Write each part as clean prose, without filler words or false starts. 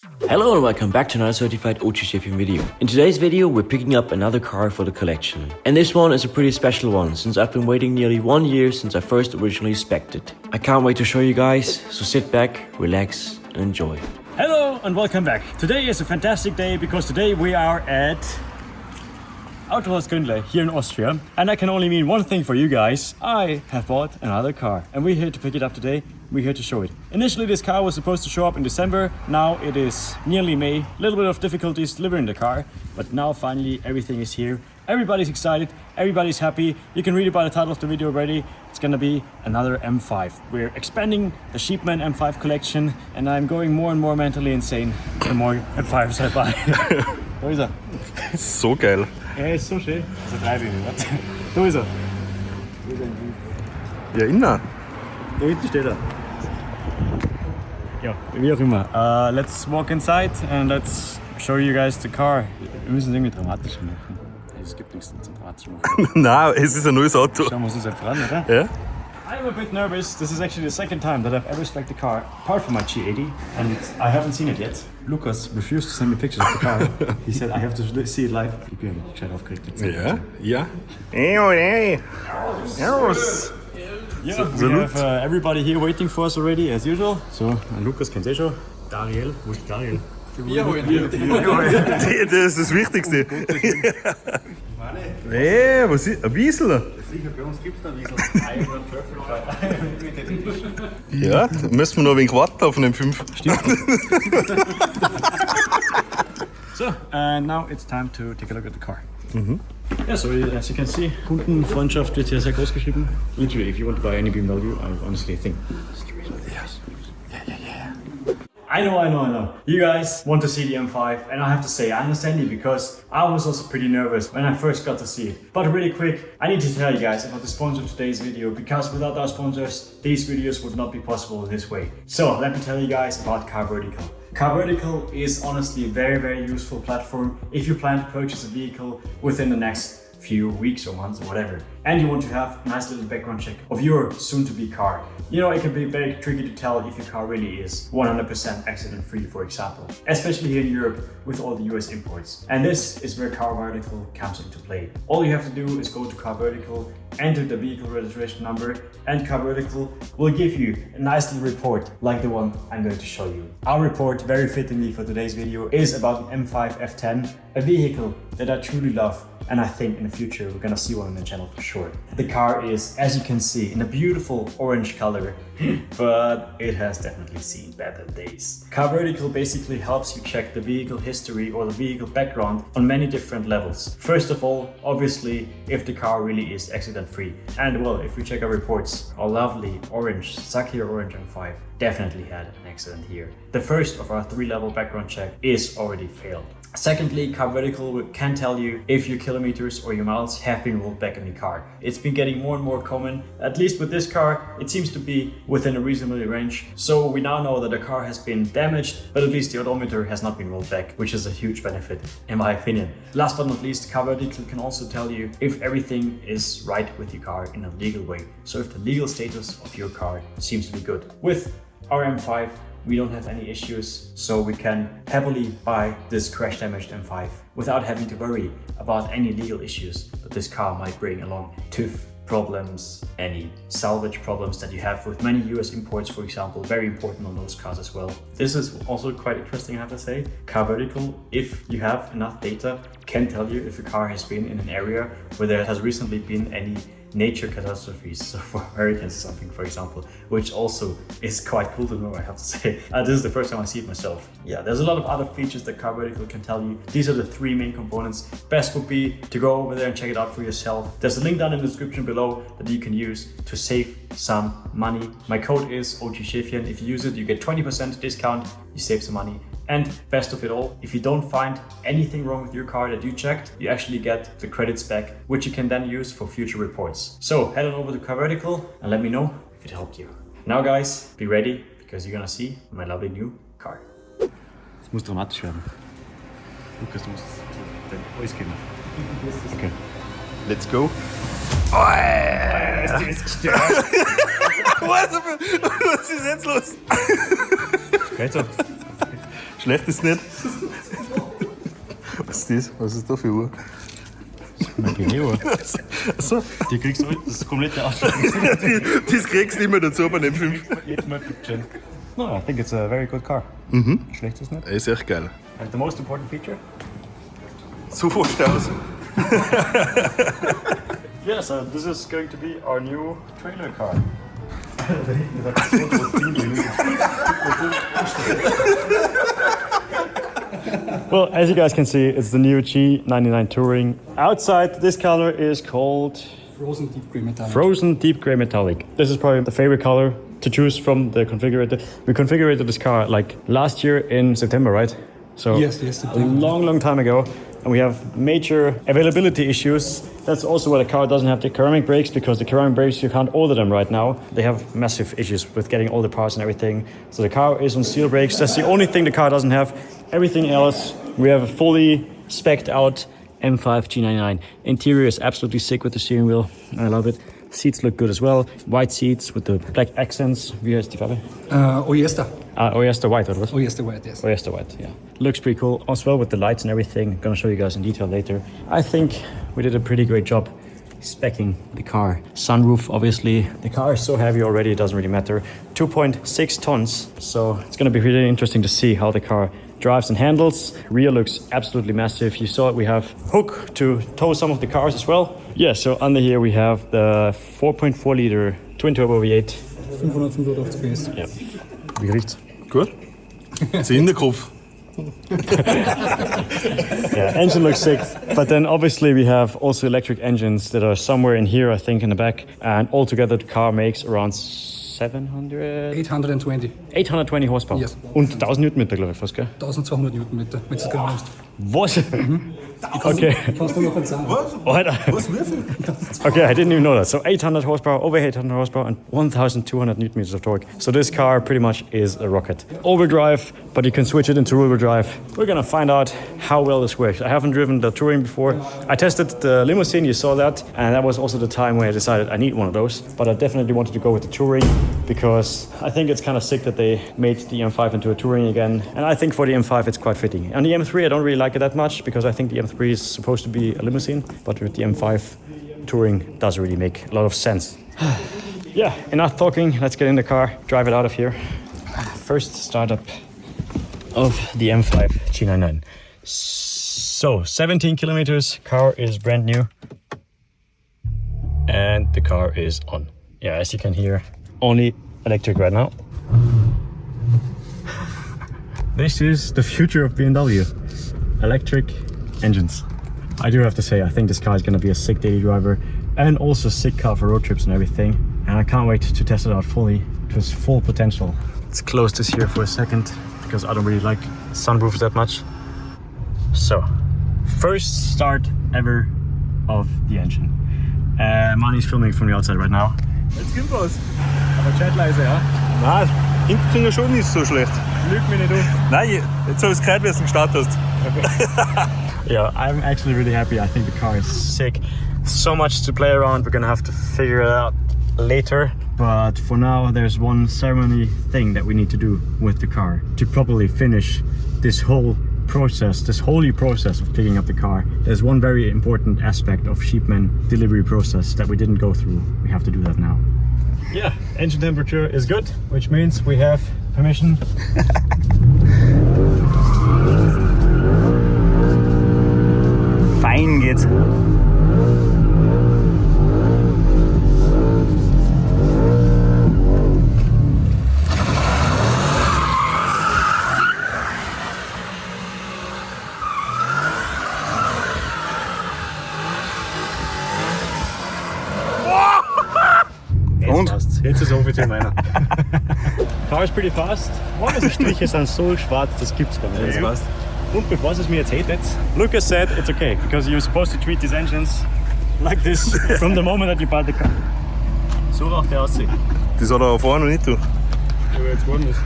Hello and welcome back to another certified OG shipping video. In today's video, we're picking up another car for the collection. And this one is a pretty special one, since I've been waiting nearly 1 year since I first originally spec'd it. I can't wait to show you guys, so sit back, relax, and enjoy. Hello and welcome back. Today is a fantastic day because today we are at Autohaus Gründle here in Austria. And I can only mean one thing for you guys. I have bought another car and we're here to pick it up today. We're here to show it. Initially this car was supposed to show up in December. Now it is nearly May. A little bit of difficulties delivering the car, but now finally everything is here. Everybody's excited, everybody's happy. You can read about the title of the video already. It's gonna be another M5. We're expanding the Sheepman M5 collection and I'm going more and more mentally insane the more M5s I buy. Wo ist er? So geil. Er ist so schön. So drei Linien, warte. Da ist er. Ja, innen. Da hinten steht er. Ja, wie auch immer. Let's walk inside and let's show you guys the car. Wir müssen es irgendwie dramatisch machen. Es gibt nichts zum dramatisch machen. Nein, es ist ein neues Auto. Schauen wir uns das halt voran, oder? Ja? I'm a bit nervous. This is actually the second time that I've ever spec'd the car, apart from my G80, and I haven't seen it yet. Lucas refused to send me pictures of the car. He said I have to see it live. Ich bin gescheit aufgeregt jetzt. Ja? Ja. Hey. Servus. Yeah, we have everybody here waiting for us already, as usual. So, Lucas kennt ihr schon. Dariel, wo ist Dariel? Das ist das Wichtigste. Hey, was ist ein Wiesel? Sicher, bei uns gibt es einen Wiesel. Ja, da müssen wir noch ein wenig warten auf einen 5. Stimmt. So, and now it's time to take a look at the car. Yeah, so as you can see, Kundenfreundschaft wird hier sehr groß geschrieben. Literally, if you want to buy any BMW, I honestly think it's the reason. Yes. Yeah. I know. You guys want to see the M5, and I have to say, I understand you because I was also pretty nervous when I first got to see it. But really quick, I need to tell you guys about the sponsor of today's video, because without our sponsors, these videos would not be possible this way. So let me tell you guys about CarVertical. CarVertical is honestly a very useful platform if you plan to purchase a vehicle within the next few weeks or months or whatever, and you want to have a nice little background check of your soon-to-be car. You know, it can be very tricky to tell if your car really is 100% accident-free, for example, especially here in Europe with all the US imports. And this is where CarVertical comes into play. All you have to do is go to CarVertical, enter the vehicle registration number, and CarVertical will give you a nice little report like the one I'm going to show you. Our report, very fittingly for today's video, is about an M5 F10, a vehicle that I truly love. And I think in the future we're gonna see one on the channel for sure. The car is, as you can see, in a beautiful orange color, but it has definitely seen better days. CarVertical basically helps you check the vehicle history or the vehicle background on many different levels. First of all, obviously, if the car really is accident-free. And well, if we check our reports, our lovely orange, Sakir Orange M5 definitely had an accident here. The first of our 3-level background check is already failed. Secondly, CarVertical can tell you if your kilometers or your miles have been rolled back in the car. It's been getting more and more common, at least with this car, it seems to be within a reasonable range. So we now know that the car has been damaged, but at least the odometer has not been rolled back, which is a huge benefit, in my opinion. Last but not least, CarVertical can also tell you if everything is right with your car in a legal way. So if the legal status of your car seems to be good. With our M5, we don't have any issues, so we can happily buy this crash damaged M5 without having to worry about any legal issues that this car might bring along. TÜV problems, any salvage problems that you have with many US imports, for example, very important on those cars as well. This is also quite interesting, I have to say. CarVertical, if you have enough data, can tell you if a car has been in an area where there has recently been any nature catastrophes, so for hurricanes or something, for example, which also is quite cool to know, I have to say. This is the first time I see it myself. Yeah, there's a lot of other features that CarVertical can tell you. These are the 3 main components. Best would be to go over there and check it out for yourself. There's a link down in the description below that you can use to save some money. My code is OGSchiffchen. If you use it, you get 20% discount, you save some money. And best of it all, if you don't find anything wrong with your car that you checked, you actually get the credits back, which you can then use for future reports. So head on over to CarVertical and let me know if it helped you. Now guys, be ready, because you're gonna see my lovely new car. Es muss dramatisch werden. Lukas, du musst dein Voice geben. Okay. Let's go. Das ist gestört. Was ist jetzt los? Geht's auf? Schlecht ist nicht. Was ist das? Was ist da für Uhr? Meine Geheuer. Achso. Die kriegst du das komplette Ausstattung. Das kriegst du immer dazu bei dem 5. Jedes Mal Picture. No, I think it's a very good car. Schlecht ist nicht. Ist echt geil. And the most important feature? Sofort aus. Yeah, so this is going to be our new trailer car. Well, as you guys can see, it's the new G99 Touring. Outside, this color is called Frozen Deep Grey Metallic. Frozen Deep Grey Metallic. This is probably the favorite color to choose from the configurator. We configured this car like last year in September, right? So Yes, a September. long time ago. And we have major availability issues. That's also why the car doesn't have the ceramic brakes, because the ceramic brakes, you can't order them right now. They have massive issues with getting all the parts and everything. So the car is on steel brakes. That's the only thing the car doesn't have. Everything else, we have a fully spec'd out M5 G99. Interior is absolutely sick with the steering wheel. I love it. Seats look good as well. White seats with the black accents. Wie heißt die Farbe? Oyster. Oyster White, or what? Oyster White, yes. Oyster White, yeah. Looks pretty cool as well with the lights and everything. Gonna show you guys in detail later. I think we did a pretty great job speccing the car. Sunroof, obviously. The car is so heavy already, it doesn't really matter. 2.6 tons, so it's gonna be really interesting to see how the car drives and handles. Rear looks absolutely massive. You saw it, we have hook to tow some of the cars as well. Yeah, so under here we have the 4.4 liter twin turbo V8. 585 PS. Yeah. Wie riecht's? Gut. Jetzt in den Kopf. Yeah, engine looks sick. But then obviously we have also electric engines that are somewhere in here, I think, in the back. And altogether the car makes around 820 horsepower. Yes. Und 1000 Newtonmeter, glaube ich, fast, gell? 1200 Newtonmeter, wenn du es genau nimmst. Was? Okay. Kannst du noch einen sagen? Alter. Was, wie viel? Okay, I didn't even know that. So 800 horsepower, over 800 horsepower, and 1,200 Newton meters of torque. So this car pretty much is a rocket. All-wheel drive, but you can switch it into rear-wheel drive. We're gonna find out how well this works. I haven't driven the Touring before. I tested the limousine, you saw that, and that was also the time where I decided I need one of those. But I definitely wanted to go with the Touring because I think it's kind of sick that they made the M5 into a Touring again. And I think for the M5 it's quite fitting. On the M3 I don't really like it that much because I think the M3 is supposed to be a limousine, but with the M5 Touring does really make a lot of sense. Yeah, enough talking, let's get in the car, drive it out of here. First startup of the M5 G99. So 17 kilometers, car is brand new, and the car is on. Yeah, as you can hear, only electric right now. This is the future of BMW, electric engines. I do have to say, I think this car is going to be a sick daily driver and also a sick car for road trips and everything. And I can't wait to test it out fully to its full potential. Let's close this here for a second because I don't really like sunroofs that much. So, first start ever of the engine. Mani's filming from the outside right now. Jetzt kommt was. Aber chat leise, ja? Nein, hinten kriegen schon nicht so schlecht. Lüg mich nicht um. Nein, jetzt habe ich es gehört, wie du es gestartet hast. Yeah, I'm actually really happy. I think the car is sick. So much to play around. We're gonna have to figure it out later. But for now, there's one ceremony thing that we need to do with the car to properly finish this whole process, this holy process of picking up the car. There's one very important aspect of Sheepman delivery process that we didn't go through. We have to do that now. Yeah, engine temperature is good, which means we have permission. Fein geht's. Jetzt ist es offiziell meiner. Car is pretty fast. Warum ist die Striche sind so schwarz, das gibt's gar nicht. Das passt. Und bevor es mir jetzt hatet, Lucas said it's okay because you're supposed to treat these engines like this from the moment that you buy the car. So raucht der aussehen. Das hat er vorher noch nicht tun. Ja, jetzt worden ist.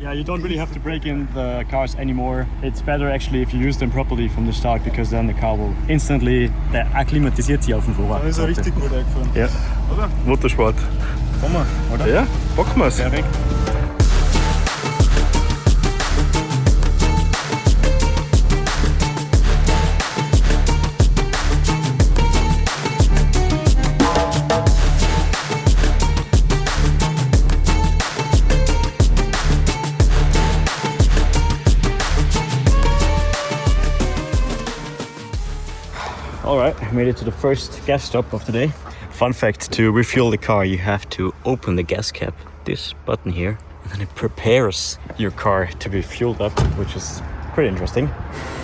Yeah, you don't really have to break in the cars anymore. It's better actually if you use them properly from the start because then the car will instantly, der akklimatisiert sich auf dem Vorrat. Das ist richtig gut eingefahren. Ja. Oder? Motorsport. Kommen wir, oder? Ja, packen wir's. Perfekt. Alright, I made it to the first gas stop of the day. Fun fact, to refuel the car you have to open the gas cap, this button here, and then it prepares your car to be fueled up, which is pretty interesting.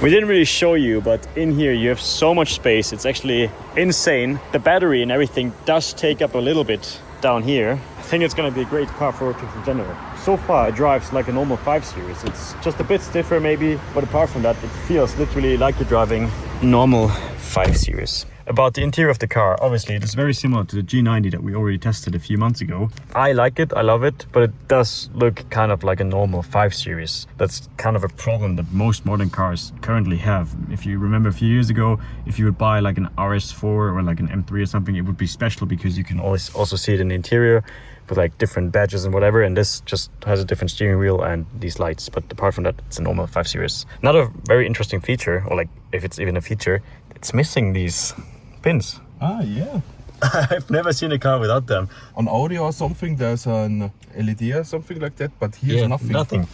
We didn't really show you, but in here you have so much space, it's actually insane. The battery and everything does take up a little bit down here. I think it's going to be a great car for road trips in general. So far it drives like a normal 5 Series. It's just a bit stiffer maybe, but apart from that it feels literally like you're driving normal 5 Series. About the interior of the car, obviously it is very similar to the G90 that we already tested a few months ago. I like it, I love it, but it does look kind of like a normal 5 Series. That's kind of a problem that most modern cars currently have. If you remember a few years ago, if you would buy like an RS4 or like an M3 or something, it would be special because you can always also see it in the interior with like different badges and whatever, and this just has a different steering wheel and these lights, but apart from that it's a normal 5 Series. Another very interesting feature, or like if it's even a feature, it's missing these pins. Ah, yeah. I've never seen a car without them. On Audi or something, there's an LED or something like that, but here's nothing.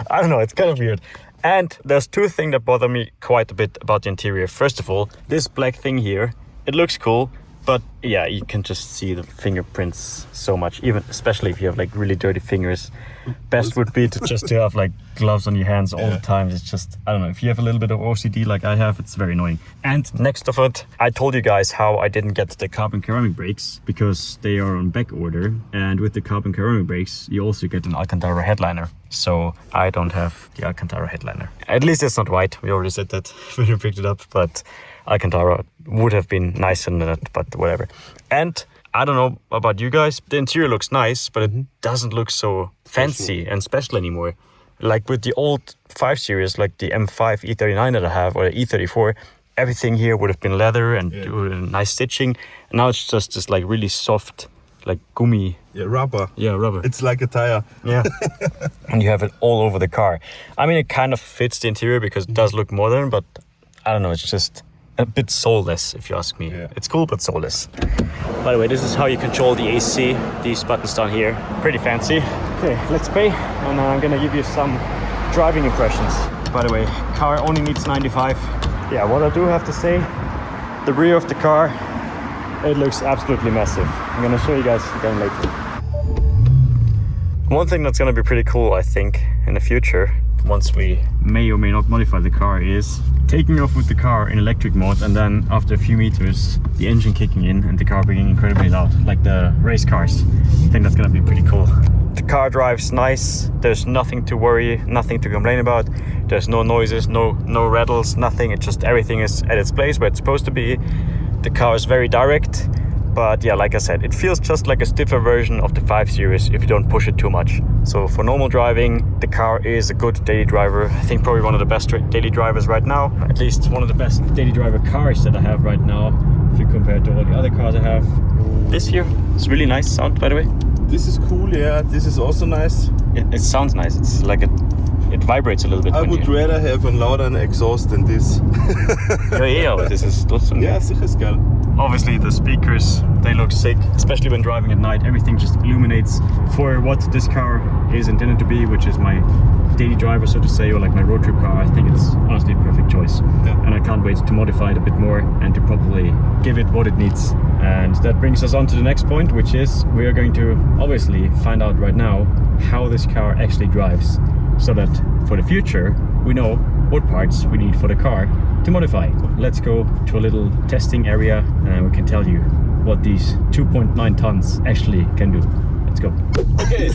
I don't know, it's kind of weird. And there's two things that bother me quite a bit about the interior. First of all, this black thing here, it looks cool, but yeah, you can just see the fingerprints so much, even especially if you have like really dirty fingers. Best would be to have like gloves on your hands all the time. It's just, I don't know, if you have a little bit of OCD like I have, it's very annoying. And next of it, I told you guys how I didn't get the carbon ceramic brakes because they are on back order. And with the carbon ceramic brakes, you also get an Alcantara headliner. So I don't have the Alcantara headliner. At least it's not white. We already said that when we picked it up, but Alcantara would have been nicer than that, but whatever. And I don't know about you guys, the interior looks nice, but it doesn't look so fancy and special anymore. Like with the old 5 Series, like the M5 E39 that I have, or the E34, everything here would have been leather and nice stitching. And now it's just this like really soft, like gummy. Yeah, rubber. Yeah, rubber. It's like a tire. Yeah. And you have it all over the car. I mean, it kind of fits the interior because it does look modern, but I don't know, it's just a bit soulless, if you ask me. Yeah. It's cool, but soulless. By the way, this is how you control the AC. These buttons down here, pretty fancy. Okay, let's pay, and I'm gonna give you some driving impressions. By the way, car only needs 95. Yeah, what I do have to say, the rear of the car, it looks absolutely massive. I'm gonna show you guys again later. One thing that's gonna be pretty cool, I think, in the future, once we may or may not modify the car, is taking off with the car in electric mode, and then after a few meters the engine kicking in and the car being incredibly loud, like the race cars. I think that's gonna be pretty cool. The car drives nice, there's nothing to worry, nothing to complain about. There's no noises, no rattles, nothing. It's just everything is at its place where it's supposed to be. The car is very direct, but yeah, like I said, it feels just like a stiffer version of the 5 Series if you don't push it too much. So for normal driving, the car is a good daily driver. I think probably one of the best daily drivers right now. At least one of the best daily driver cars that I have right now, if you compare it to all the other cars I have. This here, it's really nice sound, by the way. This is cool, yeah. This is also nice. It sounds nice. It's like it vibrates a little bit. I would rather have a louder exhaust than this. Yeah, but this is trotzdem. Ja, sicher ist geil. Obviously the speakers, they look sick, especially when driving at night. Everything just illuminates for what this car is intended to be, which is my daily driver, so to say, or like my road trip car. I think it's honestly a perfect choice. Yeah. And I can't wait to modify it a bit more and to probably give it what it needs. And that brings us on to the next point, which is we are going to obviously find out right now how this car actually drives, so that for the future we know what parts we need for the car to modify. Let's go to a little testing area and we can tell you what these 2.9 tons actually can do. Let's go. Okay,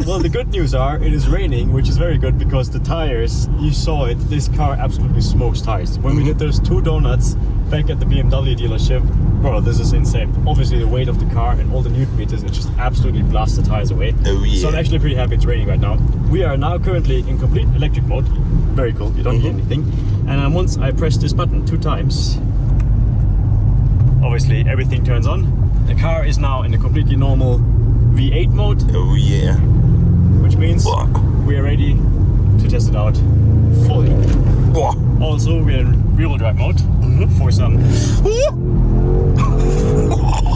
well, the good news are it is raining, which is very good because the tires, you saw it, this car absolutely smokes tires. When we did those 2 donuts back at the BMW dealership, bro, this is insane. Obviously the weight of the car and all the newton meters, it just absolutely blasts the tires away. Oh yeah. So I'm actually pretty happy it's raining right now. We are now currently in complete electric mode. Very cool, you don't hear anything. And once I press this button 2 times, obviously everything turns on. The car is now in a completely normal V8 mode. Oh yeah. Which means we are ready to test it out fully. Also, we're in rear-wheel drive mode for some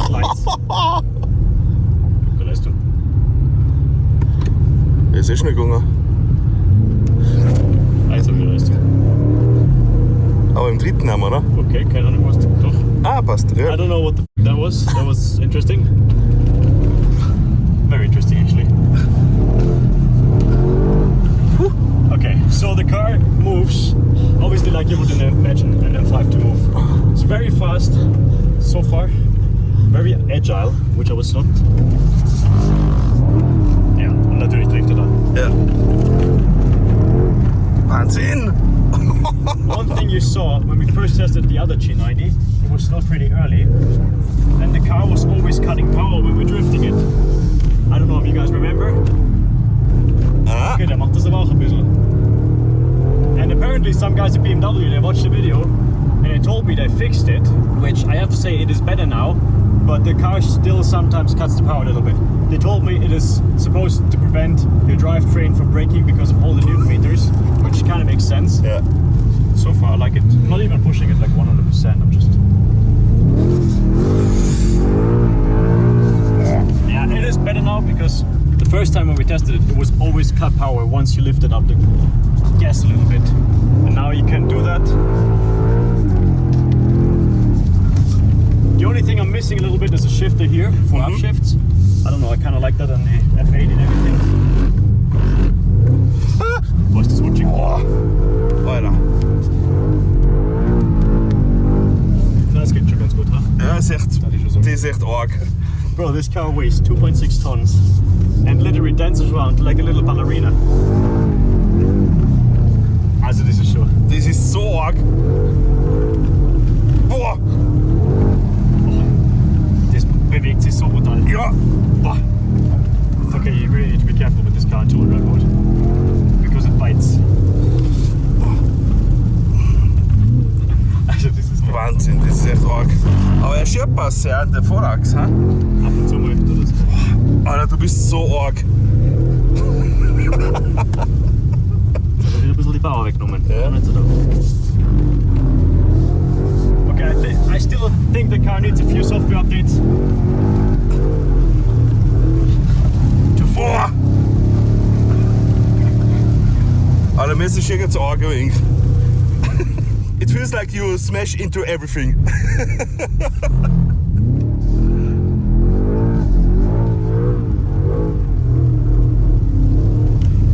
lights. Gute Leistung. Das ist schnell gegangen. Also gute Leistung. Aber im dritten haben wir, oder? Okay, keine Ahnung, was doch. Ah, passt. I Ja. don't know what the that was. That was interesting. Very interesting, actually. Okay, so the car moves, obviously like you would imagine an M5 to move. It's very fast so far, very agile, which I was not. Ja, und natürlich driftet er. Ja. Wahnsinn! One thing you saw when we first tested the other G90, it was still pretty early, and the car was always cutting power when we're drifting it. I don't know if you guys remember. Ah. Okay, der macht das aber auch ein bisschen. And apparently some guys at BMW, they watched the video and they told me they fixed it, which I have to say it is better now, but the car still sometimes cuts the power a little bit. They told me it is supposed to prevent your drivetrain from braking because of all the Newton meters, which kind of makes sense. Ja. So far I like it. I'm not even pushing it like 100%, I'm just... Yeah, it is better now because the first time when we tested it, it was always cut power once you lifted up the gas a little bit. And now you can do that. The only thing I'm missing a little bit is a shifter here for upshifts. I don't know, I kind of like that on the F8 and everything. Was das rutschig? Alter. Das geht schon ganz gut, ha? Ja, ist echt, das ist echt arg. Bro, this car weighs 2.6 tons and literally dances around like a little ballerina. Also das ist schon... Das ist so arg. Boah. Das bewegt sich so brutal. Ja. Boah. Okay, you really need to be careful with this car in two-wheel drive mode because it bites. Also das ist Wahnsinn, das ist echt arg. Aber er schiebt was sehr an der Vorachs, ha? ab und zu mal das. Alter, du bist so arg. Da wird ein bisschen die Power weggenommen. Ja. Nicht so dope. Okay, I still think the car needs a few software updates. Boah. Alter, mir ist das schon ganz arg ein wenig. It feels like you smash into everything.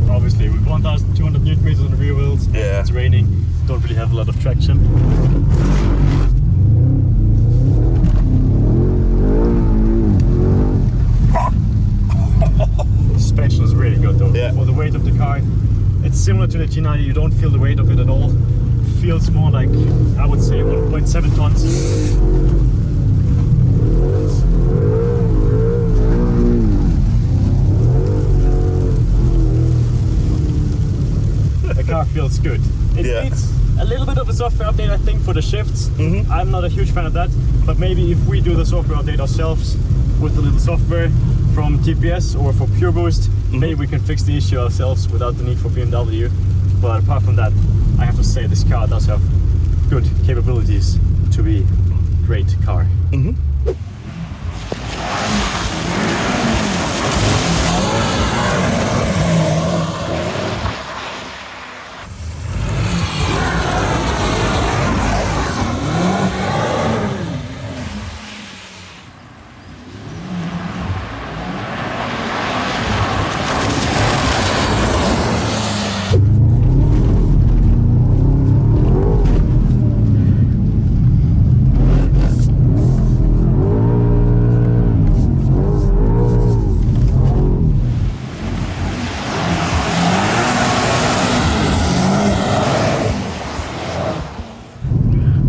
Obviously, with 1,200 Newton meters on the rear wheels, Yeah. it's raining, don't really have a lot of traction. Suspension is really good though. Yeah. For the weight of the car, it's similar to the G90, you don't feel the weight of it at all. It feels more like, I would say, 1.7 tons. The car feels good. It Yeah. needs a little bit of a software update, I think, for the shifts. I'm not a huge fan of that, but maybe if we do the software update ourselves with the little software from TPS or for Pure Boost, maybe we can fix the issue ourselves without the need for BMW. But apart from that, I have to say this car does have good capabilities to be a great car.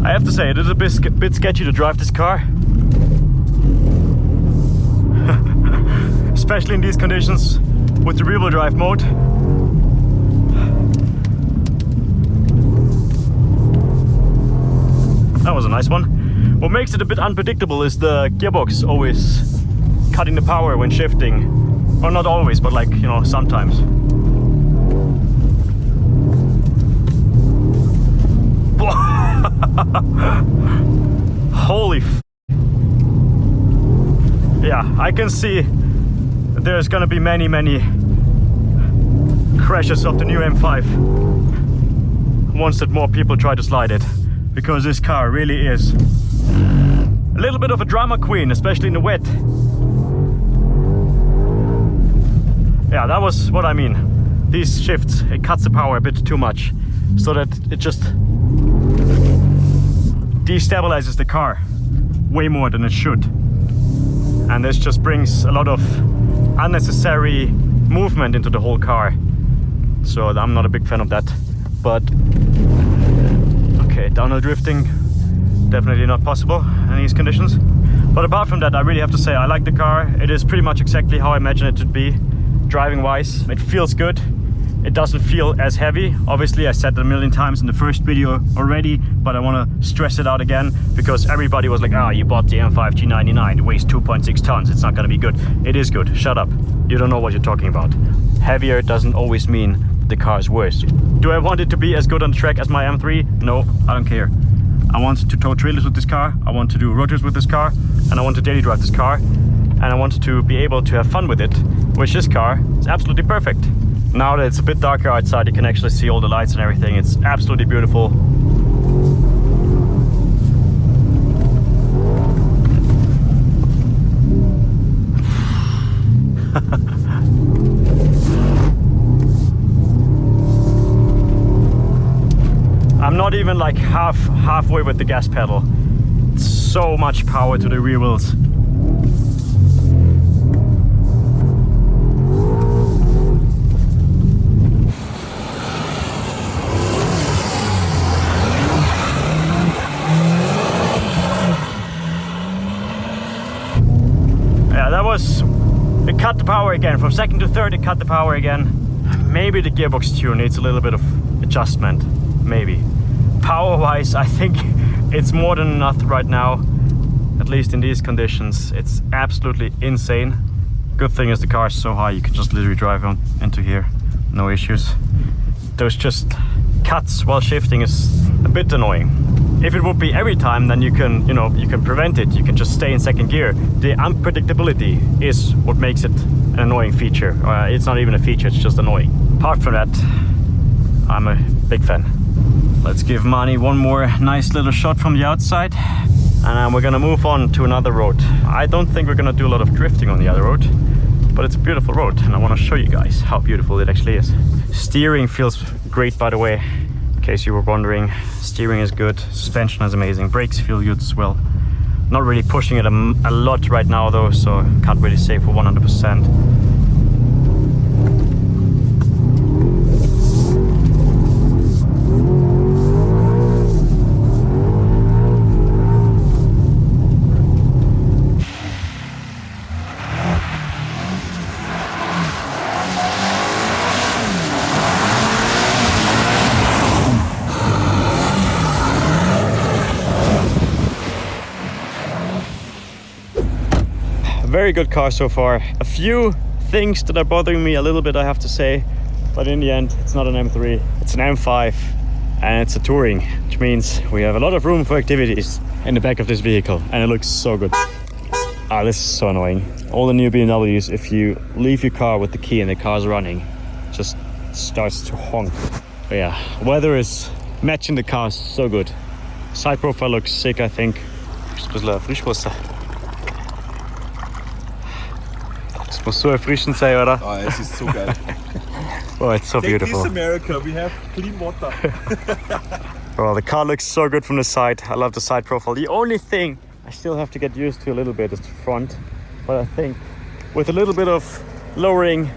I have to say, it is a bit sketchy to drive this car. Especially in these conditions with the rear-wheel drive mode. That was a nice one. What makes it a bit unpredictable is the gearbox always cutting the power when shifting. Or not always, but like, you know, sometimes. Holy f. Yeah, I can see there's gonna be many crashes of the new M5 once that more people try to slide it, because this car really is a little bit of a drama queen, especially in the wet. Yeah, that was what I mean. These shifts, it cuts the power a bit too much, so that it just destabilizes the car way more than it should. And this just brings a lot of unnecessary movement into the whole car. So I'm not a big fan of that. But okay, downhill drifting, definitely not possible in these conditions. But apart from that, I really have to say I like the car. It is pretty much exactly how I imagined it to be. Driving wise, it feels good. It doesn't feel as heavy. Obviously, I said it a million times in the first video already, but I want to stress it out again because everybody was like, you bought the M5 G99, it weighs 2.6 tons, it's not gonna be good. It is good, shut up. You don't know what you're talking about. Heavier doesn't always mean the car is worse. Do I want it to be as good on the track as my M3? No, I don't care. I want to tow trailers with this car, I want to do road trips with this car, and I want to daily drive this car, and I want to be able to have fun with it, which this car is absolutely perfect. Now that it's a bit darker outside, you can actually see all the lights and everything. It's absolutely beautiful. I'm not even like halfway with the gas pedal. So much power to the rear wheels. It cut the power again. From second to third, it cut the power again. Maybe the gearbox tune needs a little bit of adjustment. Maybe. Power-wise, I think it's more than enough right now. At least in these conditions. It's absolutely insane. Good thing is the car is so high, you can just literally drive on into here. No issues. Those just cuts while shifting is a bit annoying. If it would be every time, then you can, you can prevent it. You can just stay in second gear. The unpredictability is what makes it an annoying feature. It's not even a feature, it's just annoying. Apart from that, I'm a big fan. Let's give Mani one more nice little shot from the outside. And we're gonna move on to another road. I don't think we're gonna do a lot of drifting on the other road, but it's a beautiful road and I wanna show you guys how beautiful it actually is. Steering feels great, by the way. In case you were wondering, steering is good, suspension is amazing, brakes feel good as well. Not really pushing it a lot right now though, so can't really say for 100%. Very good car so far. A few things that are bothering me a little bit, I have to say, but in the end it's not an M3, it's an M5 and it's a touring, which means we have a lot of room for activities in the back of this vehicle and it looks so good. This is so annoying. All the new BMWs, if you leave your car with the key and the car's running, just starts to honk. But yeah, weather is matching the car so good. Side profile looks sick, I think. Es muss so erfrischend sein, oder? Es ist so geil. Oh, it's so beautiful. This America, we have clean water. Well, the car looks so good from the side. I love the side profile. The only thing I still have to get used to a little bit is the front. But I think with a little bit of lowering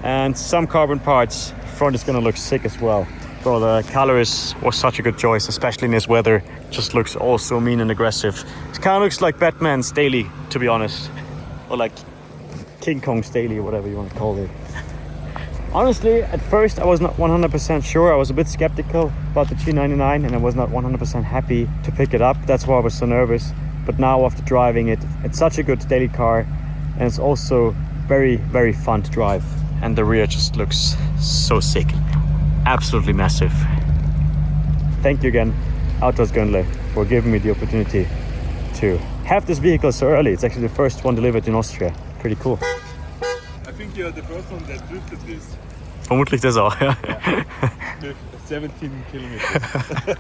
and some carbon parts, front is gonna look sick as well. Bro, the color was such a good choice, especially in this weather. Just looks all so mean and aggressive. It kind of looks like Batman's daily, to be honest. Or like King Kong's daily, or whatever you want to call it. Honestly, at first I was not 100% sure. I was a bit skeptical about the G99 and I was not 100% happy to pick it up. That's why I was so nervous. But now after driving it, it's such a good daily car and it's also very, very fun to drive. And the rear just looks so sick. Absolutely massive. Thank you again, Autos Gönle, for giving me the opportunity to have this vehicle so early. It's actually the first one delivered in Austria. Pretty cool. I think you're the first one that drifted this. Vermutlich das auch, ja. With 17 kilometers.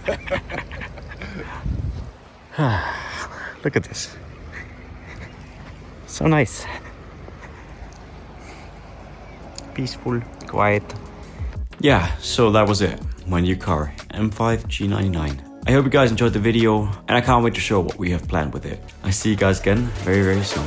Look at this. So nice. Peaceful, quiet. Yeah, so that was it. My new car, M5 G99. I hope you guys enjoyed the video, and I can't wait to show what we have planned with it. I see you guys again very, very soon.